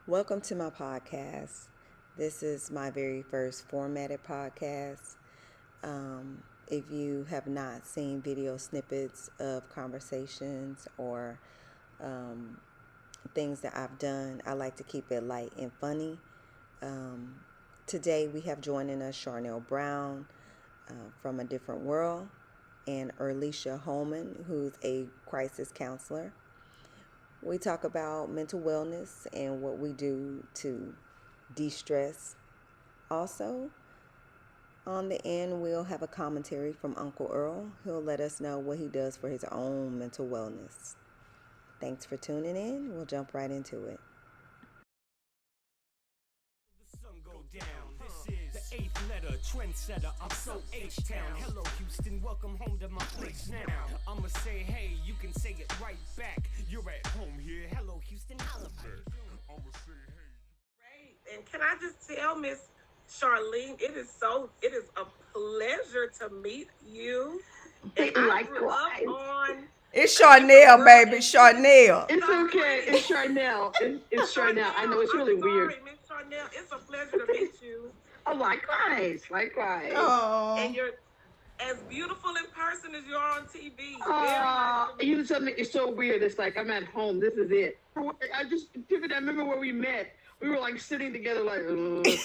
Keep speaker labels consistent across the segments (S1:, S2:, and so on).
S1: Welcome to my podcast. This is my very first formatted podcast. If you have not seen video snippets of conversations or um, things that I've done, I like to keep it light and funny. Um, Today we have joining us Charnele Brown from a different world and Earlicia Holman, who's a crisis counselor. We talk about mental wellness and what we do to de-stress. Also, on the end, we'll have a commentary from Uncle Earl. He'll let us know what he does for his own mental wellness. Thanks for tuning in. We'll jump right into it.
S2: The eighth letter, trendsetter, I'm so H-Town. Hello, Houston, welcome home to my place now. I'ma say, hey, you can say it right back. You're at home here. Hello, Houston, holla back. I'ma say, hey.
S3: Great. And can I just tell Miss Charlene, it is a pleasure to meet you. And I grew up on.
S1: It's Charnele, baby. Charnele.
S4: It's okay. It's Charnele. It's Charnele. I know it's really weird.
S3: Miss Charnele, it's a pleasure to meet you.
S4: Oh, likewise.
S1: Oh.
S3: And you're as beautiful in person as you are on TV.
S4: You know something? It's so weird. It's like I'm at home. This is it. Tiffany, I remember where we met. We were like sitting together, like. Remember that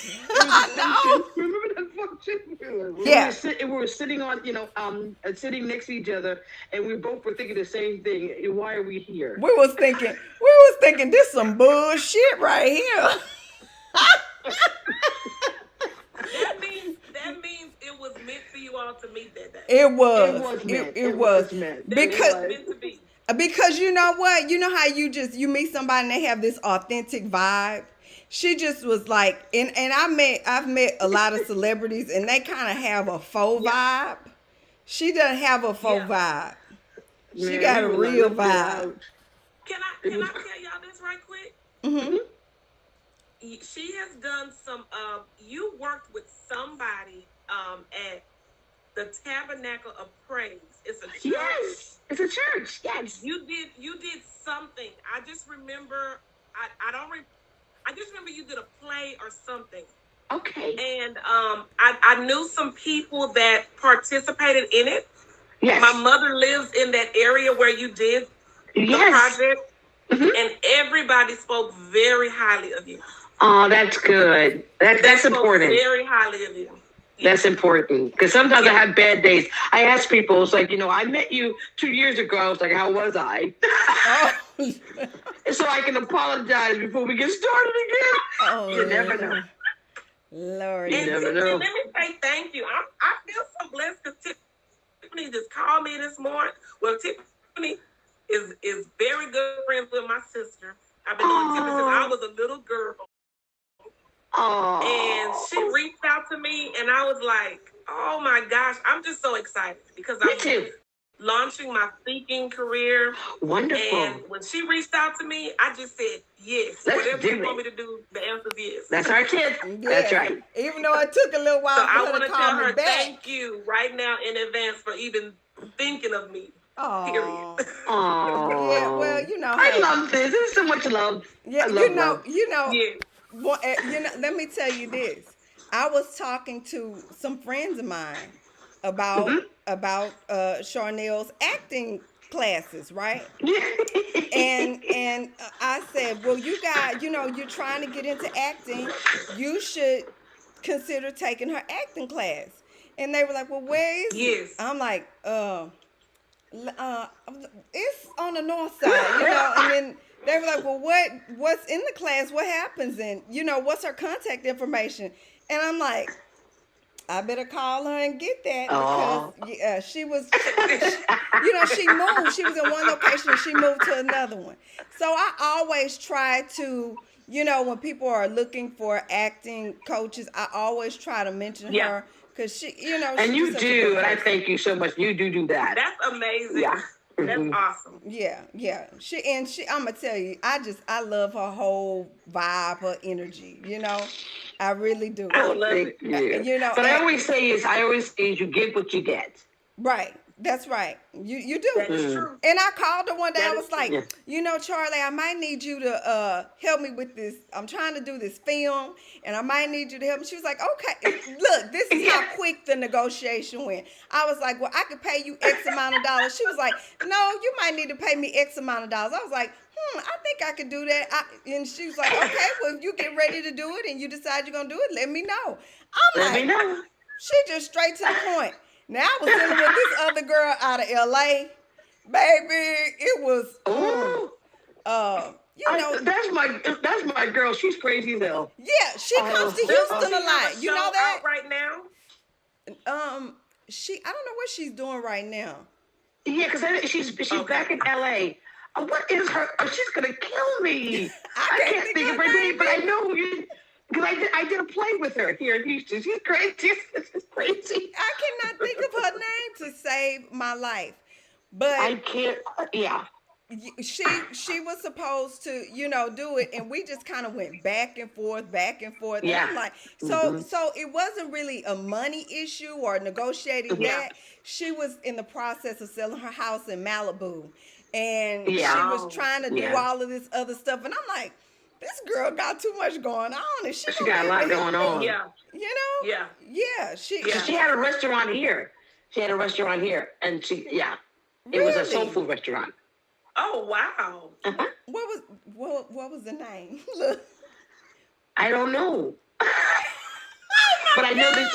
S4: function?
S1: Yeah.
S4: We were sitting on, sitting next to each other, and we both were thinking the same thing. Why are we here?
S1: We was thinking this some bullshit right here.
S3: That means it was meant for you all to meet that day.
S1: It was
S4: meant.
S1: because
S3: It was meant to be.
S1: Because you know what? You know how you meet somebody and they have this authentic vibe? She just was like, and I've met a lot of celebrities and they kind of have a faux vibe. She doesn't have a faux vibe. She got a real vibe.
S3: Can I tell y'all this right quick?
S1: Mm-hmm.
S3: She has done some. You worked with somebody at the Tabernacle of Praise. It's a church.
S4: Yes, it's a church. Yes,
S3: you did something. I just remember. I just remember you did a play or something.
S4: Okay.
S3: And I knew some people that participated in it.
S4: Yes.
S3: My mother lives in that area where you did the project, and everybody spoke very highly of you.
S4: Oh, that's good. That's important.
S3: Very highly of you.
S4: That's important because sometimes I have bad days. I ask people, it's like, I met you 2 years ago. I was like, how was I? So I can apologize before we get started again.
S1: Oh,
S4: you never know.
S1: Lord,
S4: you never know.
S3: Let me say thank you. I feel so blessed because Tiffany just called me this morning. Well, Tiffany is very good friends with my sister. I've been knowing Tiffany since I was a little girl. And she reached out to me, and I was like, oh my gosh, I'm just so excited because I'm launching my speaking career.
S4: Wonderful.
S3: And when she reached out to me, I just said, yes. Whatever you want me to do, the answer is yes.
S4: That's our kid.
S1: Yeah.
S4: That's right.
S1: Even though it took a little while
S3: So
S1: for
S3: I
S1: her
S3: want
S1: to
S3: to
S1: call
S3: tell
S1: me
S3: her
S1: back.
S3: thank you right now in advance for even thinking of me.
S1: Oh,
S3: period.
S4: Oh,
S1: yeah. Well,
S4: I love this. There's so much love.
S1: Yeah,
S4: I love love.
S3: Yeah.
S1: Well, let me tell you this. I was talking to some friends of mine about Charnele's acting classes, right? and I said, well, you guys, you're trying to get into acting. You should consider taking her acting class. And they were like, well, where is it? I'm like, it's on the north side, and then they were like, well, what's in the class? What happens? And, what's her contact information? And I'm like, I better call her and get that because she was, she moved. She was in one location and she moved to another one. So I always try to, when people are looking for acting coaches, I always try to mention her because she,
S4: and you do, and I thank you so much. You do that.
S3: That's amazing. Yeah. That's awesome.
S1: Yeah. I'm gonna tell you, I love her whole vibe, her energy. I really do.
S4: Oh, thank you. But I always say is you get what you get.
S1: Right. That's right. You do.
S3: That is true.
S1: And I called her one day.
S3: That
S1: I
S3: is
S1: was like,
S4: true.
S1: you know, Charlie, I might need you to help me with this. I'm trying to do this film, and I might need you to help me. She was like, okay. Look, this is how quick the negotiation went. I was like, well, I could pay you X amount of dollars. She was like, no, you might need to pay me X amount of dollars. I was like, I think I could do that. And she was like, okay, well, if you get ready to do it and you decide you're going to do it, let me know. I'm
S4: Let
S1: like,
S4: me know.
S1: she just straight to the point. Now I was dealing with this other girl out of LA. Baby, it was
S4: Ooh.
S1: you know,
S4: That's my girl. She's crazy as hell.
S1: yeah, she comes to Houston a lot. You know that?
S3: Right now?
S1: I don't know what she's doing right now.
S4: Yeah, because she's back in LA. What is her? Oh, she's gonna kill me. I can't think of her name, but I know you. Because I did a play with her here in Houston. She's crazy. She's crazy.
S1: I cannot think of her name to save my life. But
S4: I can't. Yeah.
S1: She was supposed to, you know, do it, and we just kind of went back and forth.
S4: Yeah.
S1: And I'm like, so it wasn't really a money issue or negotiating that. She was in the process of selling her house in Malibu, and she was trying to do all of this other stuff, and I'm like, this girl got too much going on, and she
S4: got a lot going on.
S3: Yeah.
S1: You know?
S3: Yeah.
S1: She
S4: had a restaurant here. And it was a soul food restaurant.
S3: Oh, wow.
S4: Uh-huh.
S1: What was the name? Look.
S4: I don't know. But I know that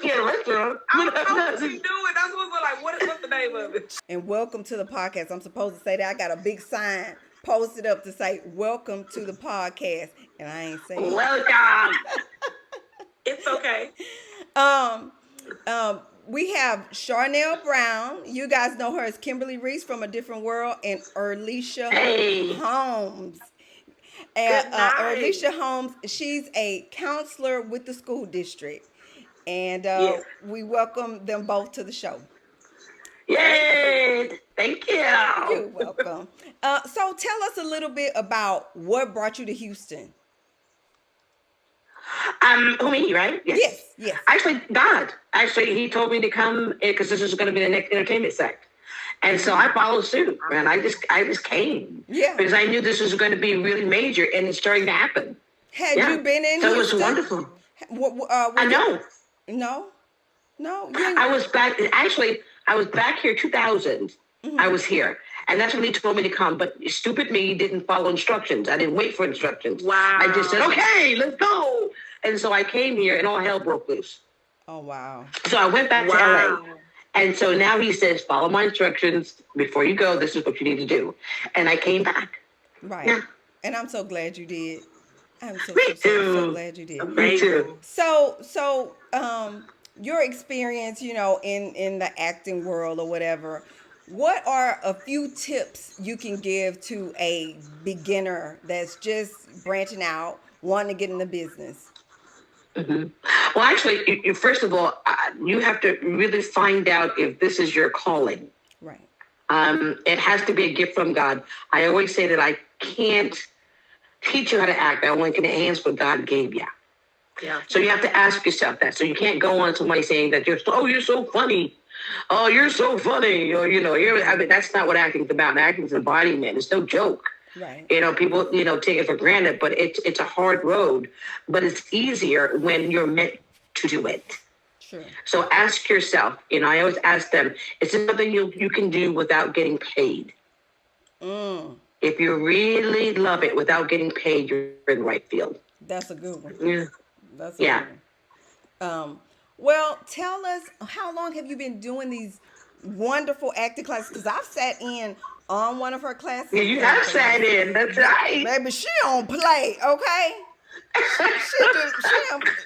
S4: she had a restaurant.
S3: How did she do it? That's what's like, what's the name of it?
S1: And welcome to the podcast. I'm supposed to say that. I got a big sign posted up to say, welcome to the podcast. And I ain't saying
S4: welcome.
S3: It's okay.
S1: We have Charnele Brown. You guys know her as Kimberly Reese from A Different World, and Earlicia Holmes. And Earlicia Holmes, she's a counselor with the school district. And we welcome them both to the show.
S4: Yay! Thank you.
S1: You're welcome. So tell us a little bit about what brought you to Houston.
S4: Me, right?
S1: Yes.
S4: Actually, God. Actually, he told me to come because this is going to be the next entertainment sect. And so I followed suit, man. I just came.
S1: Yeah.
S4: Because I knew this was going to be really major, and it's starting to happen.
S1: Had you been in
S4: so
S1: Houston?
S4: It was wonderful.
S1: I
S4: know.
S1: No.
S4: I was back. Actually, I was back here 2000. Mm-hmm. I was here. And that's when he told me to come. But stupid me didn't follow instructions. I didn't wait for instructions.
S3: Wow.
S4: I just said, okay, let's go. And so I came here and all hell broke loose.
S1: Oh, wow.
S4: So I went back to LA. And so now he says, follow my instructions. Before you go, this is what you need to do. And I came back.
S1: Right. Yeah. And I'm so glad you did. I'm so glad you did.
S4: Me too.
S1: So your experience, you know, in the acting world or whatever, what are a few tips you can give to a beginner that's just branching out, wanting to get in the business?
S4: Mm-hmm. Well, actually, you first of all, you have to really find out if this is your calling.
S1: Right.
S4: It has to be a gift from God. I always say that I can't teach you how to act. I only can enhance what God gave you.
S3: Yeah.
S4: So you have to ask yourself that. So you can't go on somebody saying that you're so funny. Oh, you're so funny. Or, you know, that's not what acting's about. Acting's embodiment. It's no joke.
S1: Right.
S4: You know, people, you know, take it for granted, but it's a hard road. But it's easier when you're meant to do it.
S1: Sure.
S4: So ask yourself, you know, I always ask them, is it something you can do without getting paid? If you really love it without getting paid, you're in the right field.
S1: That's a good one.
S4: Yeah.
S1: That's a good one. Well, tell us, how long have you been doing these wonderful acting classes? Because I've sat in on one of her classes.
S4: Yeah, you have sat in. That's right.
S1: Baby, she don't play, okay?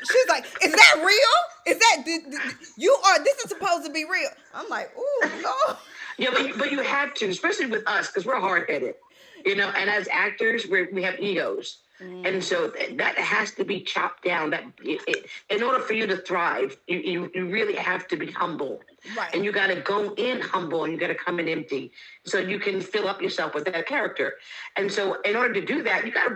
S1: She's like, is that real? Is that, this is supposed to be real. I'm like, ooh, no.
S4: Yeah, but you have to, especially with us, because we're hard-headed. You know, and as actors, we have egos. And so that has to be chopped down. In order for you to thrive, you really have to be humble.
S1: Right.
S4: And you got to go in humble and you got to come in empty so you can fill up yourself with that character. And so in order to do that, you got to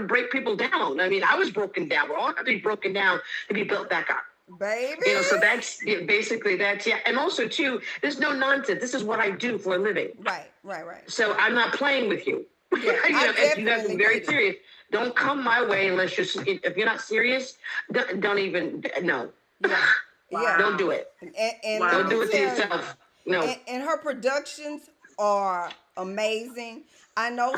S4: break people down. I mean, I was broken down. We're all going to be broken down to be built back up.
S1: baby.
S4: You know, so that's basically that's and also too, there's no nonsense. This is what I do for a living.
S1: Right.
S4: So I'm not playing with you.
S1: Yeah,
S4: You have to be very serious. Don't come my way unless if you're not serious. Don't even no.
S1: Yeah. Yeah.
S4: Don't do it.
S1: And
S4: Don't do it to yourself. No.
S1: And her productions are amazing. I know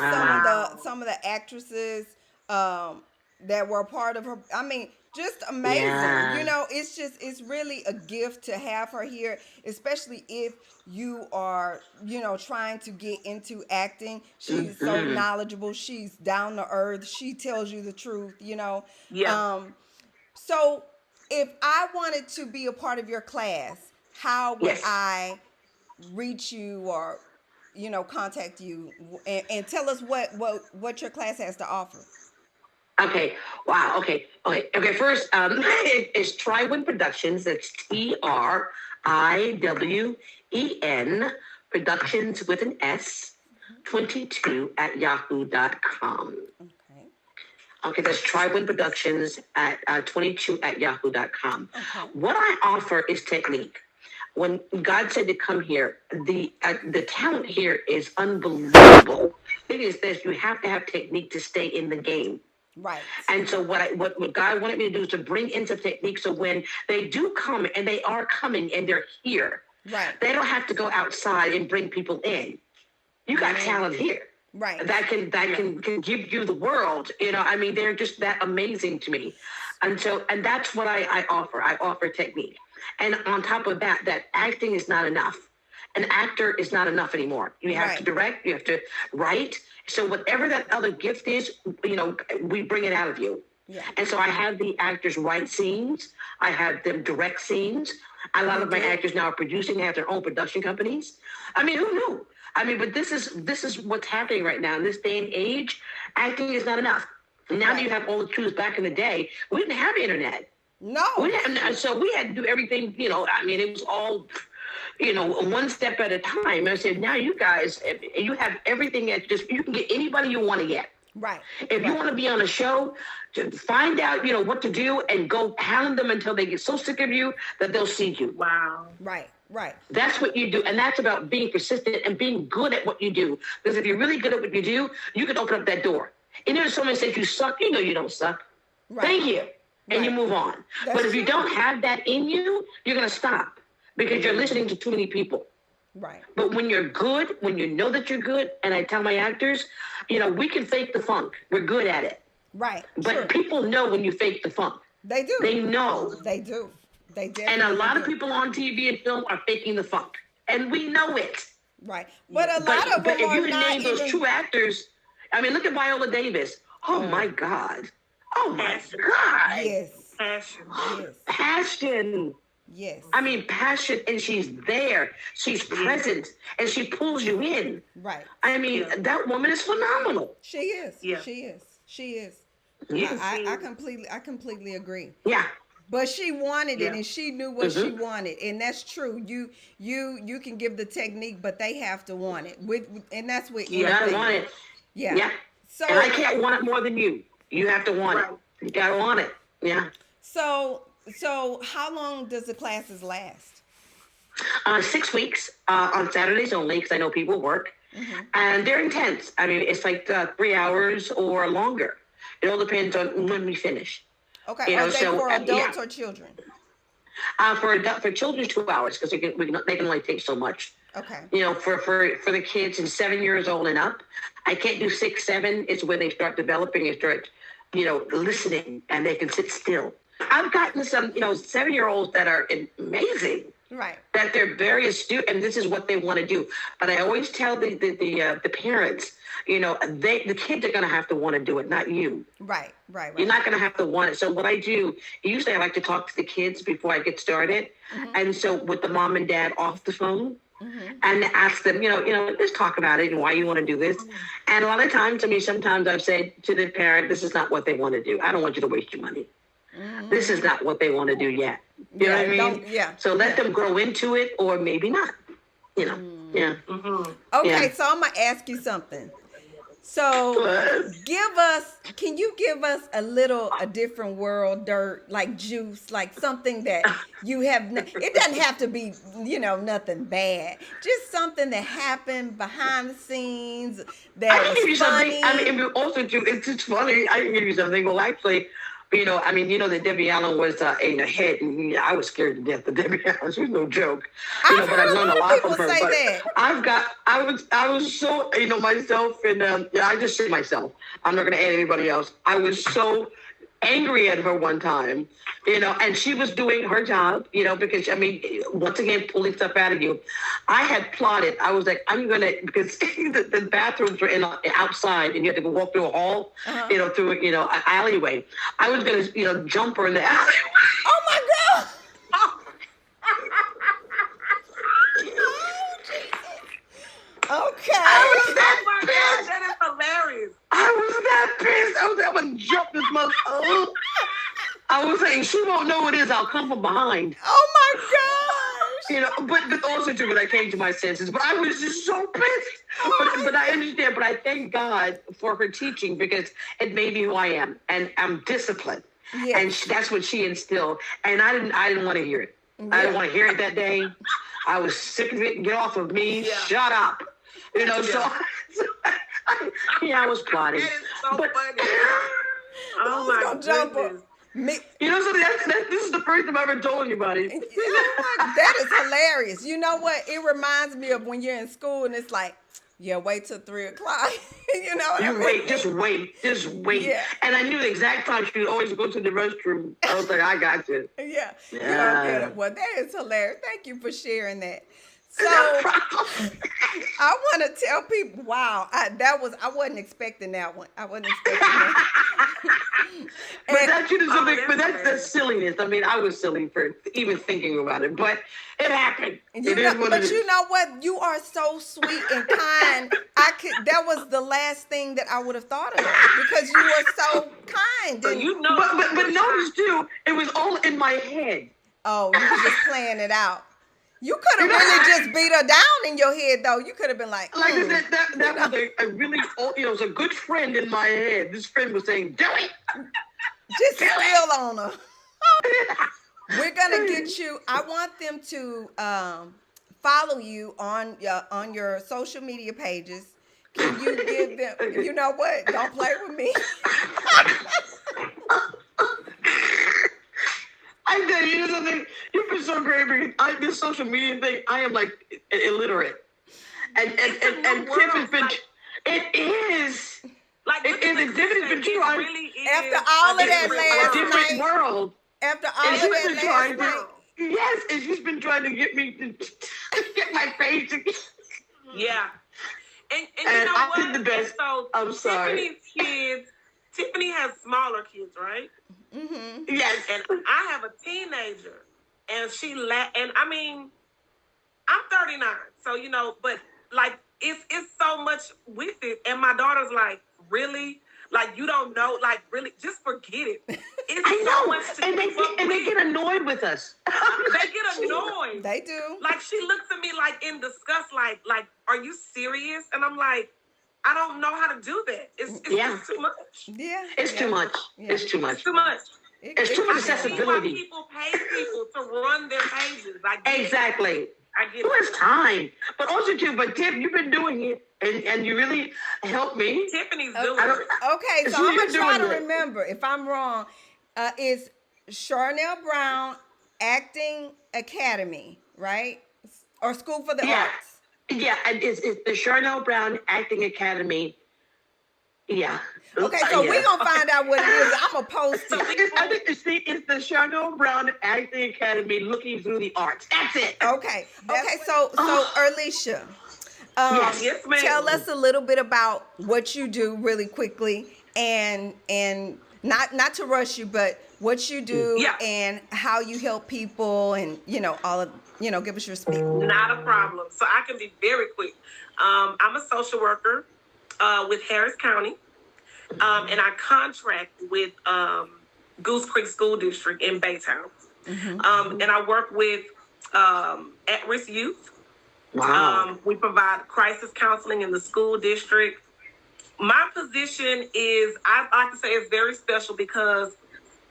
S1: some of the actresses that were a part of her. I mean, just amazing.
S4: Yeah.
S1: You know, it's really a gift to have her here, especially if you are, you know, trying to get into acting. She's so knowledgeable. She's down to earth. She tells you the truth, you know.
S3: Yeah.
S1: So if I wanted to be a part of your class, how would I reach you or, you know, contact you and tell us what your class has to offer?
S4: Okay. Wow. Okay. First, it's Triwen Productions. That's TRIWEN Productions with an S 22 at yahoo.com. Okay, that's Triwen Productions at 22 at yahoo.com. Okay. What I offer is technique. When God said to come here, the talent here is unbelievable. The thing is this: you have to have technique to stay in the game.
S1: Right.
S4: And so what God wanted me to do is to bring in some technique, so when they do come, and they are coming and they're here,
S1: right,
S4: they don't have to go outside and bring people in. You got talent here.
S1: Right.
S4: That can give you the world. You know, I mean, they're just that amazing to me. And that's what I offer. I offer technique. And on top of that acting is not enough. An actor is not enough anymore. You have to direct, you have to write. So whatever that other gift is, you know, we bring it out of you. Yeah. And so I have the actors write scenes. I have them direct scenes. A lot of my actors now are producing. They have their own production companies. I mean, who knew? I mean, but this is what's happening right now in this day and age. Acting is not enough. Now that you have all the tools. Back in the day, we didn't have internet.
S1: No.
S4: So we had to do everything, you know, I mean, it was all, you know, one step at a time. And I said, now you guys, you have everything you can get anybody you want to get.
S1: Right.
S4: If you want to be on a show, to find out, you know, what to do and go hound them until they get so sick of you that they'll see you.
S3: Wow.
S1: Right.
S4: That's what you do. And that's about being persistent and being good at what you do. Because if you're really good at what you do, you can open up that door. And if someone says you suck, you know you don't suck. Right. Thank you. And you move on. But if you don't have that in you, you're going to stop because you're listening to too many people.
S1: Right.
S4: But when you're good, when you know that you're good, and I tell my actors, you know, we can fake the funk. We're good at it.
S1: Right.
S4: But people know when you fake the funk.
S1: They do.
S4: They know.
S1: They do. They do.
S4: And a lot of people on TV and film are faking the funk. And we know it.
S1: Right. But a lot of them
S4: if you
S1: are not
S4: name those true actors, I mean, look at Viola Davis. Oh, my God. Oh, my God.
S1: Yes.
S3: Passion.
S1: Yes.
S4: Passion.
S1: Yes.
S4: I mean, passion, and she's there. She's present, and she pulls you in.
S1: Right.
S4: I mean, that woman is phenomenal.
S1: She is.
S3: Yeah.
S1: She is. She is.
S4: Yeah.
S1: I completely agree.
S4: Yeah.
S1: But she wanted it, and she knew what she wanted, and that's true. You can give the technique, but they have to want it. And that's what
S4: you gotta want it.
S1: Yeah.
S4: Yeah.
S1: So,
S4: and I can't want it more than you. You have to want it. You gotta want it. Yeah.
S1: So how long does the classes last?
S4: 6 weeks on Saturdays only, because I know people work. Mm-hmm. And they're intense. I mean, it's like 3 hours or longer. It all depends on when we finish.
S1: Okay. Are they for adults or children?
S4: For children, 2 hours, because they can only take so much.
S1: Okay.
S4: You know, for the kids and 7 years old and up, I can't do 6, 7. It's when they start developing and start, you know, listening, and they can sit still. I've gotten some, you know, 7-year-olds that are amazing.
S1: Right.
S4: That they're very astute, and this is what they want to do. But I always tell the parents, you know, the kids are going to have to want to do it, not you.
S1: Right.
S4: You're not going to have to want it. So what I do, usually I like to talk to the kids before I get started. Mm-hmm. And so with the mom and dad off the phone, and ask them, you know, just talk about it and why you want to do this. Mm-hmm. And a lot of times, sometimes I've said to the parent, this is not what they want to do. I don't want you to waste your money. Mm-hmm. This is not what they want to do yet. You know what I mean? So let them grow into it, or maybe not. You know. Yeah.
S1: Mm-hmm. Okay, so I'm gonna ask you something. So can you give us a different world dirt, like juice, like something that you have, it doesn't have to be, nothing bad. Just something that happened behind the scenes that
S4: I can give you
S1: was
S4: something.
S1: funny.
S4: I mean, also too, it's just funny. I can give you something. Well, actually, that Debbie Allen was in the head, and I was scared to death of Debbie Allen. She was no joke. But I've learned a lot from her. But I was so, myself, and I just say myself. I'm not going to add anybody else. I was so angry at her one time, and she was doing her job, because once again, pulling stuff out of you. I had plotted. I was like, I'm gonna, because the bathrooms were outside, and you had to go walk through a hall, through an alleyway. I was gonna, jump her in the alleyway.
S1: Oh my God! Okay.
S3: Oh my God, that is hilarious.
S4: I was that pissed. I was like, I'm gonna jump this motherfucker. I was saying, she won't know what it is. I'll come from behind.
S1: Oh my gosh.
S4: But also too, when I came to my senses, but I was just so pissed. But I understand. But I thank God for her teaching, because it made me who I am, and I'm disciplined.
S1: Yeah.
S4: And that's what she instilled. And I didn't want to hear it.
S1: Yeah.
S4: I didn't want to hear it that day. I was sick of it. Get off of me.
S3: Yeah.
S4: Shut up. So I was plotting.
S3: That is so funny. Oh my goodness.
S4: So this is the first time I've ever told anybody.
S1: That is hilarious. You know what? It reminds me of when you're in school and it's like, yeah, wait till 3 o'clock.
S4: Just wait.
S1: Yeah.
S4: And I knew the exact time she would always go to the restroom. I was like, I got you.
S1: Yeah.
S4: Yeah.
S1: Well, that is hilarious. Thank you for sharing that. So I want to tell people, wow, I wasn't expecting that one. I wasn't expecting that.
S4: That's silliness. I mean, I was silly for even thinking about it, but it happened.
S1: You know what? You are so sweet and kind. That was the last thing that I would have thought of, because you were so kind.
S3: So
S4: but notice too, it was all in my head.
S1: Oh, you were just playing it out. You could have really just beat her down in your head, though. You could have been like,
S4: I said, that was a really, it was a good friend in my head. This friend was saying, do it.
S1: Just spill on her. We're gonna get you. I want them to follow you on your social media pages. Can you give them? You know what? Don't play with me.
S4: I tell you something. You've been so great, because this social media thing, I am like illiterate, and Tiff has been. It is.
S3: Like
S4: it is. Tiff has been trying.
S3: Really
S1: after all of that last
S4: different
S1: night,
S4: world.
S1: After all of that last night.
S4: Yes, and she's been trying to get me to get my face.
S3: Yeah. And you know
S4: I
S3: what?
S4: did the best.
S3: So
S4: I'm sorry.
S3: Tiffany has smaller kids, right?
S1: Mm-hmm.
S4: Yes.
S3: And I have a teenager, and and I mean, I'm 39, so but like it's so much with it, and my daughter's like, really? Like, you don't know, like, really, just forget it. It's so much to
S4: and they get annoyed with us.
S3: They get annoyed.
S1: They do.
S3: Like, she looks at me like in disgust, like, are you serious? And I'm like, I don't know how to do that. It's just too much.
S1: Yeah.
S4: It's too much.
S1: Yeah.
S4: It's too much.
S3: It's too much.
S4: It's too much accessibility.
S3: People pay people to run their pages.
S4: Exactly.
S3: I get
S4: it. It's time. But also too, Tiff, you've been doing it, and you really helped me.
S3: Tiffany's doing it.
S1: Okay, so I'm going to try to remember. If I'm wrong, it's Charnele Brown Acting Academy, right? Or School for the Arts.
S4: Yeah, and it's the Charnele Brown Acting Academy. Yeah.
S1: Okay, so we're going to find out what it is. I'm going to post it.
S4: I think it's the Charnele Brown Acting Academy Looking Through the Arts. That's it.
S1: Okay, so Earlicia,
S3: yes, ma'am.
S1: Tell us a little bit about what you do really quickly, and not to rush you, but what you do and how you help people, and all of give us your speech.
S3: Not a problem. So I can be very quick. I'm a social worker with Harris County, and I contract with Goose Creek School District in Baytown. Mm-hmm. And I work with at-risk youth.
S4: Wow.
S3: We provide crisis counseling in the school district. my position is, I like to say it's very special because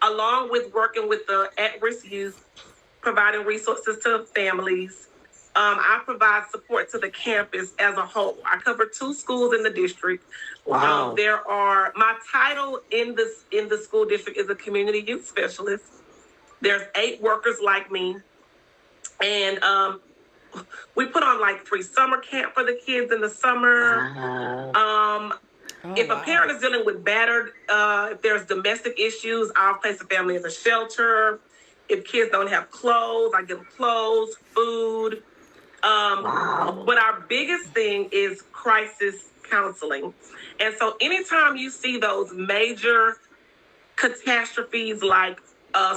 S3: along with working with the at-risk youth, providing resources to families, I provide support to the campus as a whole. I cover 2 schools in the district.
S4: Wow.
S3: My title in the school district is a community youth specialist. There's 8 workers like me, and we put on like 3 summer camp for the kids in the summer. If a parent is dealing with if there's domestic issues, I'll place a family in a shelter. If kids don't have clothes, I give them clothes, food. But our biggest thing is crisis counseling. And so anytime you see those major catastrophes like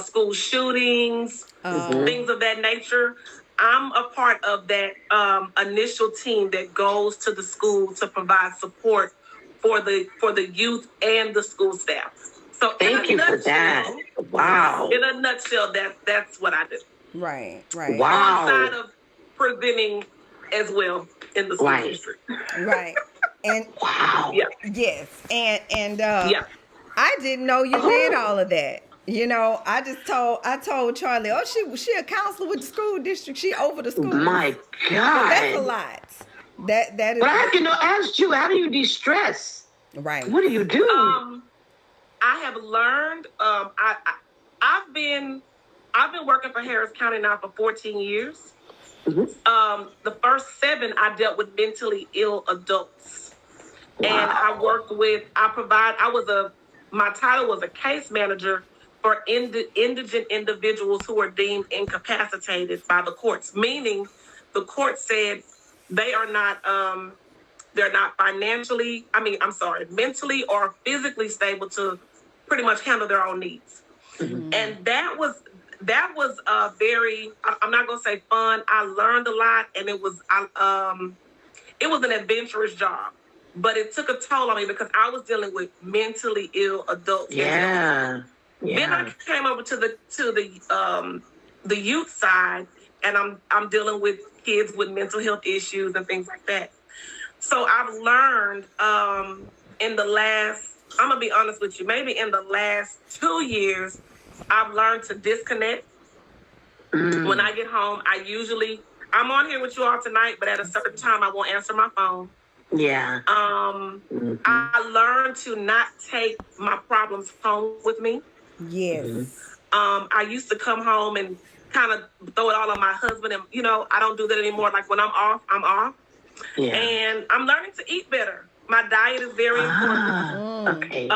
S3: school shootings, things of that nature, I'm a part of that initial team that goes to the school to provide support for the youth and the school staff. So
S4: thank you for that. Wow.
S3: In a nutshell, that's what I do.
S1: Right.
S4: Wow.
S3: Outside of presenting as well in the school district.
S1: Right. And
S4: wow.
S3: Yeah.
S1: Yes. And I didn't know you did all of that. You know, I told Charlie, she a counselor with the school district. She over the school.
S4: My God.
S1: So that's a lot. That is.
S4: But I have to ask you, how do you de-stress?
S1: Right.
S4: What do you do?
S3: I have learned. I've been working for Harris County now for 14 years. The first 7 I dealt with mentally ill adults, and my title was a case manager for indigent individuals who are deemed incapacitated by the courts, meaning the court said they are not they're not mentally or physically stable to pretty much handle their own needs. And that was very, I'm not gonna say fun. I learned a lot, and it was an adventurous job, but it took a toll on me because I was dealing with mentally ill adults.
S4: Yeah.
S3: Then I came over to the youth side, and I'm dealing with kids with mental health issues and things like that. So I've learned I'm gonna be honest with you, maybe in the last 2 years, I've learned to disconnect. When I get home, I'm on here with you all tonight, but at a certain time, I won't answer my phone.
S4: Yeah.
S3: I learned to not take my problems home with me.
S1: Yes.
S3: I used to come home and kind of throw it all on my husband, and I don't do that anymore. Like when I'm off, I'm off.
S4: Yeah.
S3: And I'm learning to eat better. My diet is very important.
S4: Okay.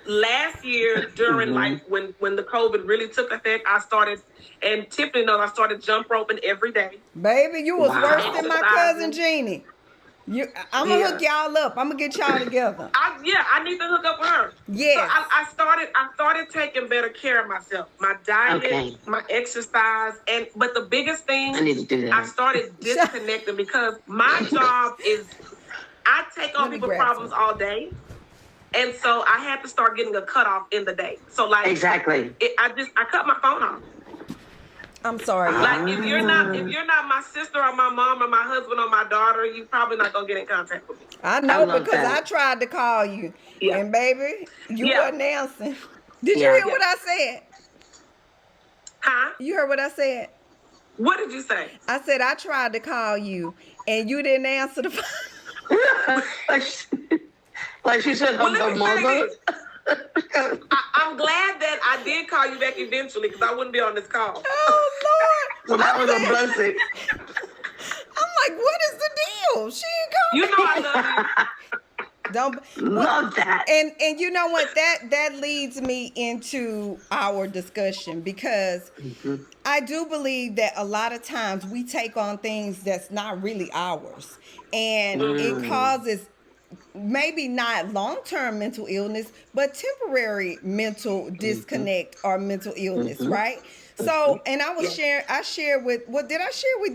S3: Last year during when the COVID really took effect, I started, and Tiffany knows, I started jump roping every day.
S1: Baby, you was worse than my cousin Jeannie. I'm gonna hook y'all up. I'm gonna get y'all together.
S3: I need to hook up with her.
S1: Yes.
S3: So I started taking better care of myself. My diet, my exercise, but the biggest thing,
S4: I need to do that.
S3: I started disconnecting because my job is, I take on people's problems all day. And so I had to start getting a cutoff in the day. So
S4: exactly.
S3: I cut my phone off.
S1: I'm sorry.
S3: Like if you're not my sister or my mom or my husband or my daughter, you probably not gonna get in contact with me.
S1: I know because I tried to call you, and baby, you wasn't answering. Did you hear what I said?
S3: Huh?
S1: You heard what I said?
S3: What did you say?
S1: I said I tried to call you, and you didn't answer the phone.
S4: Like she said, her mother.
S3: I'm glad that I did call you back eventually because I wouldn't be on this call.
S1: Oh, Lord.
S4: So that was a blessing.
S1: I'm like, what is the deal? She ain't calling.
S3: You know I love you.
S4: Love that.
S1: And you know what? That leads me into our discussion because I do believe that a lot of times we take on things that's not really ours. And it causes maybe not long-term mental illness, but temporary mental disconnect or mental illness, right? So, and I shared with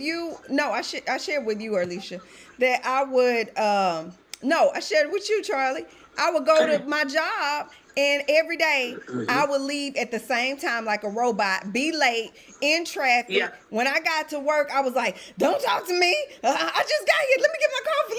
S1: you? No, I shared with you, Earlicia, that I would, no, I shared with you, Charlie, I would go to my job, and every day I would leave at the same time like a robot, be late, in traffic.
S3: Yeah.
S1: When I got to work, I was like, don't talk to me. I just got here. Let me get my coffee.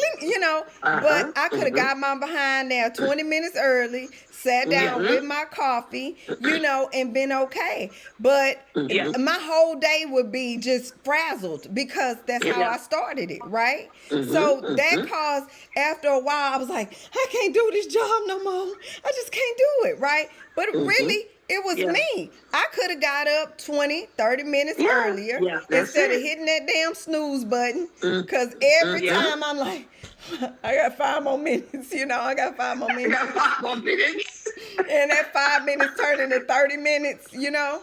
S1: But I could have got my behind there 20 minutes early, sat down with my coffee, and been okay. But my whole day would be just frazzled because that's how I started it, right? So that caused, after a while, I was like, I can't do this job no more. I just can't do it, right? But really, it was me. I could have got up 20, 30 minutes earlier instead of hitting that damn snooze button. Because every time I'm like, I got 5 more minutes, I got 5 more minutes.
S4: I got 5 more minutes.
S1: And that 5 minutes turned into 30 minutes,
S4: Yeah.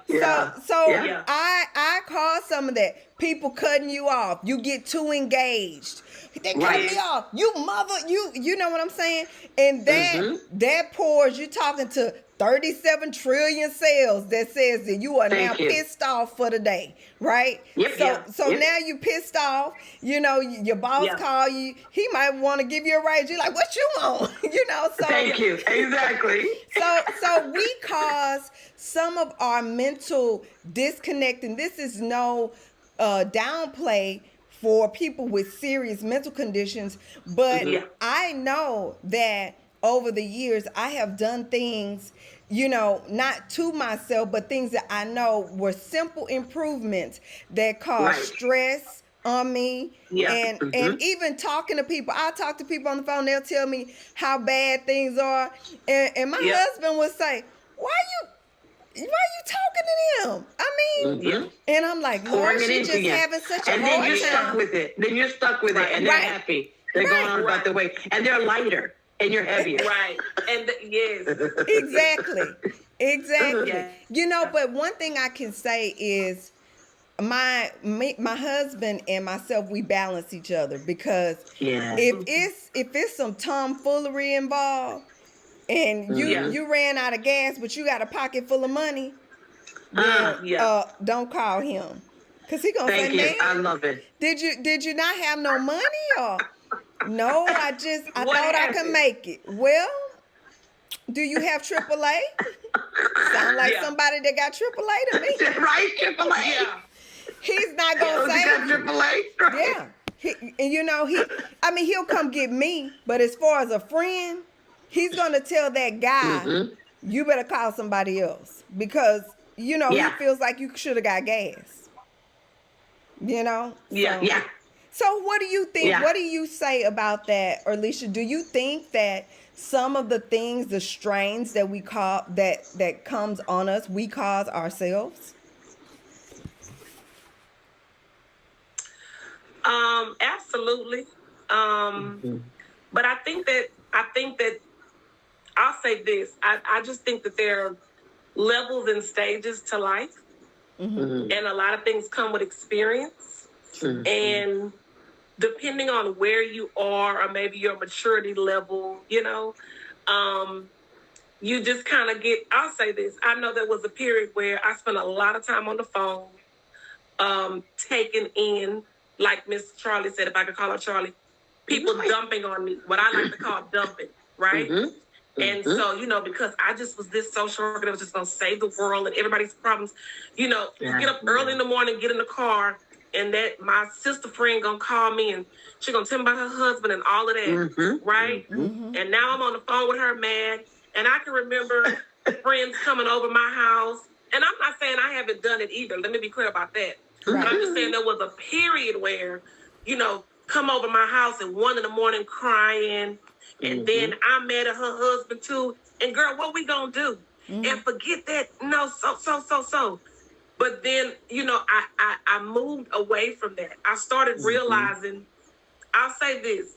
S1: So I caused some of that. People cutting you off. You get too engaged. They cut me off. You mother, you know what I'm saying? And that pours, you talking to 37 trillion cells that says that you are now pissed off for the day, right? So now you pissed off, your boss call you, he might want to give you a raise. You're like, what you want? So
S4: thank you. Exactly.
S1: So we cause some of our mental disconnect, and this is no downplay for people with serious mental conditions, but I know that over the years I have done things, not to myself, but things that I know were simple improvements that caused stress on me. And even talking to people, I talk to people on the phone, they'll tell me how bad things are, and my husband would say, why you talking to them? I mean, and I'm like, Lord, she just having such a hard time.
S4: And then you're stuck with it. And they're happy. They're going on about their way. And they're lighter, and you're heavier.
S3: Right. And yes.
S1: Exactly. But one thing I can say is my husband and myself, we balance each other, because if it's some tomfoolery involved, and you ran out of gas, but you got a pocket full of money, don't call him, because he gonna say, man,
S4: I love it.
S1: Did you not have no money? Or no, I thought I could make it. Well, do you have AAA? Sound like somebody that got AAA to me.
S4: Right, AAA.
S3: Yeah.
S1: He's not gonna say
S4: AAA.
S1: Yeah. He'll come get me, but as far as a friend, he's gonna tell that guy, you better call somebody else, because he feels like you should have got gas. So what do you think? What do you say about that, Earlicia? Do you think that some of the things, the strains that we call that comes on us, we cause ourselves?
S3: Absolutely. But I think that I'll say this. I just think that there are levels and stages to life, and a lot of things come with experience. And depending on where you are, or maybe your maturity level, you just kind of get. I'll say this. I know there was a period where I spent a lot of time on the phone, taking in, like Miss Charlie said, if I could call her Charlie, people dumping on me, what I like to call dumping, right? And so, because I just was this social worker that was just going to save the world and everybody's problems, get up early in the morning, get in the car, and that my sister friend going to call me and she going to tell me about her husband and all of that, right? And now I'm on the phone with her, mad. And I can remember friends coming over my house. And I'm not saying I haven't done it either. Let me be clear about that. But I'm just saying there was a period where, come over my house at 1 a.m. crying. And then I'm mad at her husband too. And girl, what we gonna do? And forget that. No, so. But then, I moved away from that. I started realizing, I'll say this.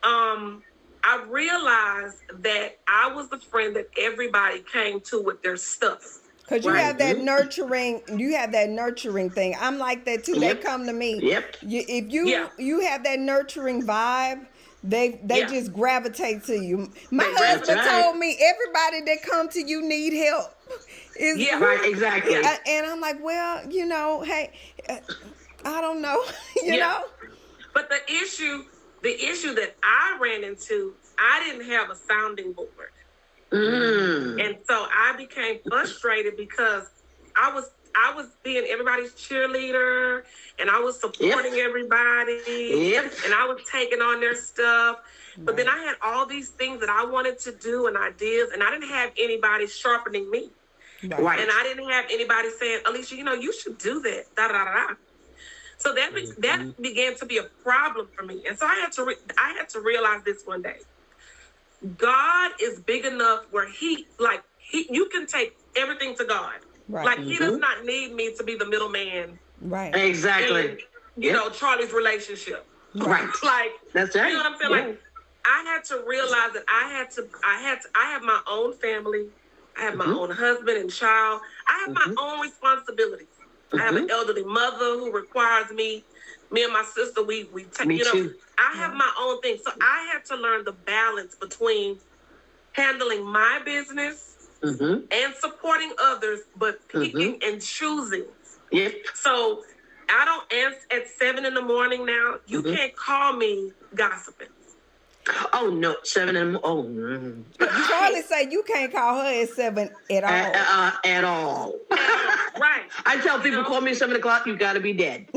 S3: I realized that I was the friend that everybody came to with their stuff.
S1: Because you have that nurturing thing. I'm like that too. They come to me. If you have that nurturing vibe, they just gravitate to you. My husband told me everybody that come to you need help.
S4: Exactly.
S1: And I'm like, well, hey, I don't know, know.
S3: But the issue the issue that I ran into, I didn't have a sounding board. And so I became frustrated because I was being everybody's cheerleader, and I was supporting everybody, and I was taking on their stuff. But then I had all these things that I wanted to do and ideas, and I didn't have anybody sharpening me.
S4: Right.
S3: And I didn't have anybody saying, Earlicia, you should do that. Da da da da. So that began to be a problem for me. And so I had to realize this one day. God is big enough where you can take everything to God.
S1: Right.
S3: Like he does not need me to be the middleman.
S1: Right.
S4: Exactly.
S3: In, Charlie's relationship.
S4: Right.
S3: Like,
S4: that's right.
S3: You know what I'm saying?
S4: Yeah.
S3: Like, I had to realize that I have my own family. I have my own husband and child. I have my own responsibilities. I have an elderly mother who requires me and my sister, we take,
S4: Me too.
S3: I have my own thing. So I had to learn the balance between handling my business and supporting others, but picking and choosing.
S4: Yep.
S3: So I don't answer at 7 a.m. now. You can't call me gossiping.
S4: Oh no, 7 a.m.
S1: Charlie say you can't call her at 7 at all.
S4: At all.
S3: Right.
S4: I tell people, call me at 7 o'clock, you got to be dead.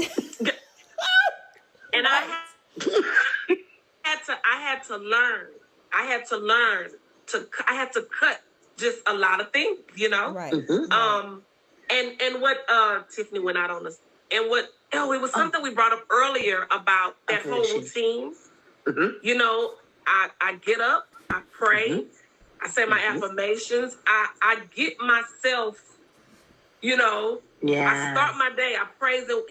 S3: And I had to learn. I had to cut just a lot of things,
S1: Right.
S3: And what Tiffany went out on us, and it was something we brought up earlier about that whole routine. I get up, I pray, I say my affirmations, I get myself, I start my day, I praise it,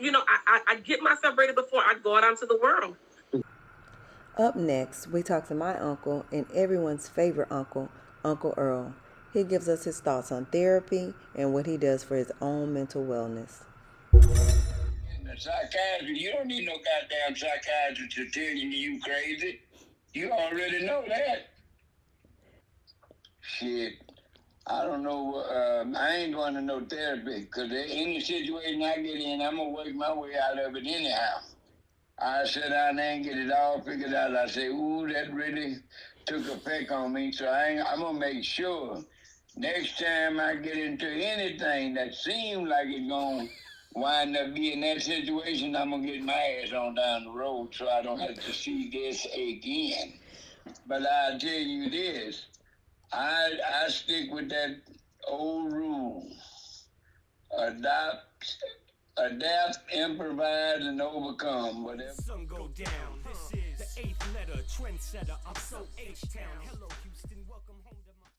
S3: I get myself ready before I go out into the world.
S1: Up next, we talk to my uncle and everyone's favorite uncle, Uncle Earl. He gives us his thoughts on therapy and what he does for his own mental wellness.
S5: The psychiatrist, you don't need no goddamn psychiatrist to tell you crazy. You already know that. Shit, I don't know. I ain't going to no therapy because any situation I get in, I'm going to work my way out of it anyhow. I sit down there and get it all figured out. I say, ooh, that really took effect on me. So I'm going to make sure next time I get into anything that seems like it's going to wind up being that situation, I'm going to get my ass on down the road so I don't have to see this again. But I'll tell you this, I stick with that old rule. Adapt, improvise, and overcome. Whatever.
S2: Sun go down. This is the 8th letter trendsetter. I'm so H-Town. Hello, Houston. Welcome home to my...